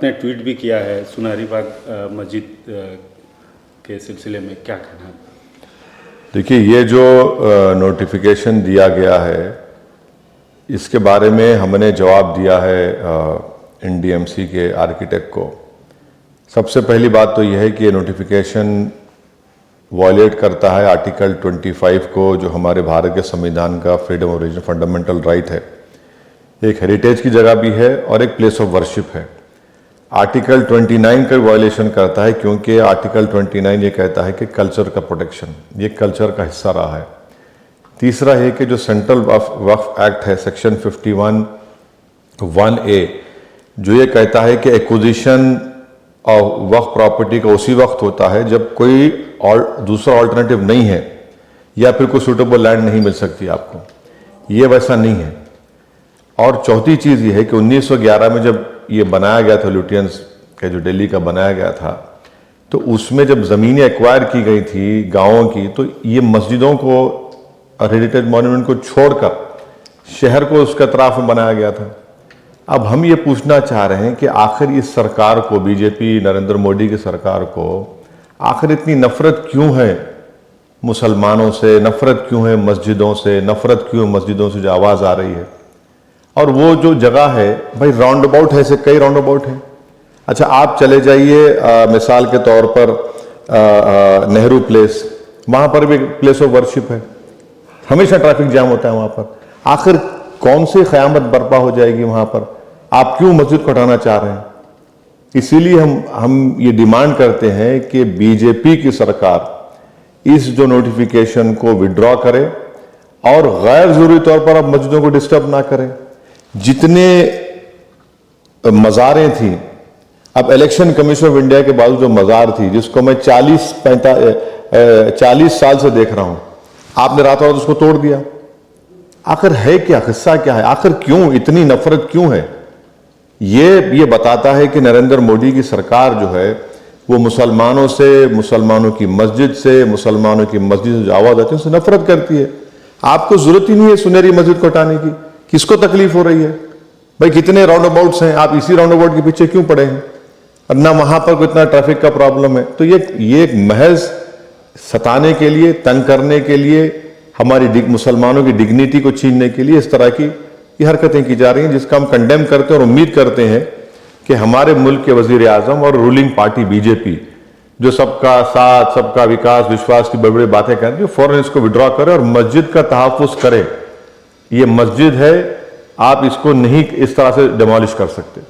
आपने ट्वीट भी किया है सुनारी बाग मस्जिद के सिलसिले में, क्या कहना है? देखिए, ये जो नोटिफिकेशन दिया गया है इसके बारे में हमने जवाब दिया है एनडीएमसी के आर्किटेक्ट को। सबसे पहली बात तो यह है कि ये नोटिफिकेशन वॉयलेट करता है आर्टिकल 25 को, जो हमारे भारत के संविधान का freedom of religion fundamental right है। एक हेरिटेज की जगह भी है और एक प्लेस ऑफ वर्शिप है। आर्टिकल 29 का वायलेशन करता है, क्योंकि आर्टिकल 29 ये कहता है कि कल्चर का प्रोटेक्शन, ये कल्चर का हिस्सा रहा है। तीसरा है कि जो सेंट्रल वक्फ एक्ट है सेक्शन 51(1)(a), जो ये कहता है कि एक्विजिशन ऑफ वक्फ प्रॉपर्टी का उसी वक्त होता है जब कोई दूसरा ऑल्टरनेटिव नहीं है या फिर कोई सूटेबल लैंड नहीं मिल सकती आपको। ये वैसा नहीं है। और चौथी चीज़ ये है कि 1911 में जब ये बनाया गया था, लुटियंस का जो दिल्ली का बनाया गया था, तो उसमें जब ज़मीनें एक्वायर की गई थी गाँवों की, तो ये मस्जिदों को हेरिटेज मॉन्यूमेंट को छोड़कर शहर को उसके अतराफ में बनाया गया था। अब हम ये पूछना चाह रहे हैं कि आखिर इस सरकार को, बीजेपी नरेंद्र मोदी की सरकार को, आखिर इतनी नफरत क्यों है मुसलमानों से, नफरत क्यों है मस्जिदों से, नफरत क्यों है मस्जिदों से जो आवाज़ आ रही है। और वो जो जगह है भाई, राउंड अबाउट है, ऐसे कई राउंड अबाउट हैं। अच्छा, आप चले जाइए मिसाल के तौर पर नेहरू प्लेस, वहाँ पर भी प्लेस ऑफ वर्शिप है, हमेशा ट्रैफिक जाम होता है वहाँ पर। आखिर कौन सी क़यामत बर्पा हो जाएगी वहाँ पर? आप क्यों मस्जिद को हटाना चाह रहे हैं? इसीलिए हम ये डिमांड करते हैं कि बीजेपी की सरकार इस जो नोटिफिकेशन को विड्रॉ करे और गैर जरूरी तौर पर अब मस्जिदों को डिस्टर्ब ना करें। जितने मज़ारें थी, अब इलेक्शन कमीशन ऑफ इंडिया के बाद जो मज़ार थी, जिसको मैं 40 साल से देख रहा हूं, आपने रातों रात उसको तोड़ दिया। आखिर है क्या, हिस्सा क्या है? आखिर क्यों इतनी नफरत क्यों है? ये बताता है कि नरेंद्र मोदी की सरकार जो है वो मुसलमानों से, मुसलमानों की मस्जिद से, मुसलमानों की मस्जिद से जो आवाज़ आती है उससे नफरत करती है। आपको जरूरत ही नहीं है सुनहरी मस्जिद को हटाने की। किसको तकलीफ हो रही है भाई? कितने राउंड अबाउट्स हैं, आप इसी राउंड अबाउट के पीछे क्यों पड़े हैं? और ना वहां पर कितना ट्रैफिक का प्रॉब्लम है। तो ये एक महज सताने के लिए, तंग करने के लिए, हमारी मुसलमानों की डिग्निटी को छीनने के लिए इस तरह की ये हरकतें की जा रही हैं, जिसका हम कंडेम करते हैं और उम्मीद करते हैं कि हमारे मुल्क के वजीर आजम और रूलिंग पार्टी बीजेपी, जो सबका साथ, सबका विकास, विश्वास की बड़ी बड़ी बातें करती है, फौरन इसको विड्रॉ करे और मस्जिद का तहफ़्फ़ुज़ करे। ये मस्जिद है, आप इसको नहीं इस तरह से डिमोलिश कर सकते।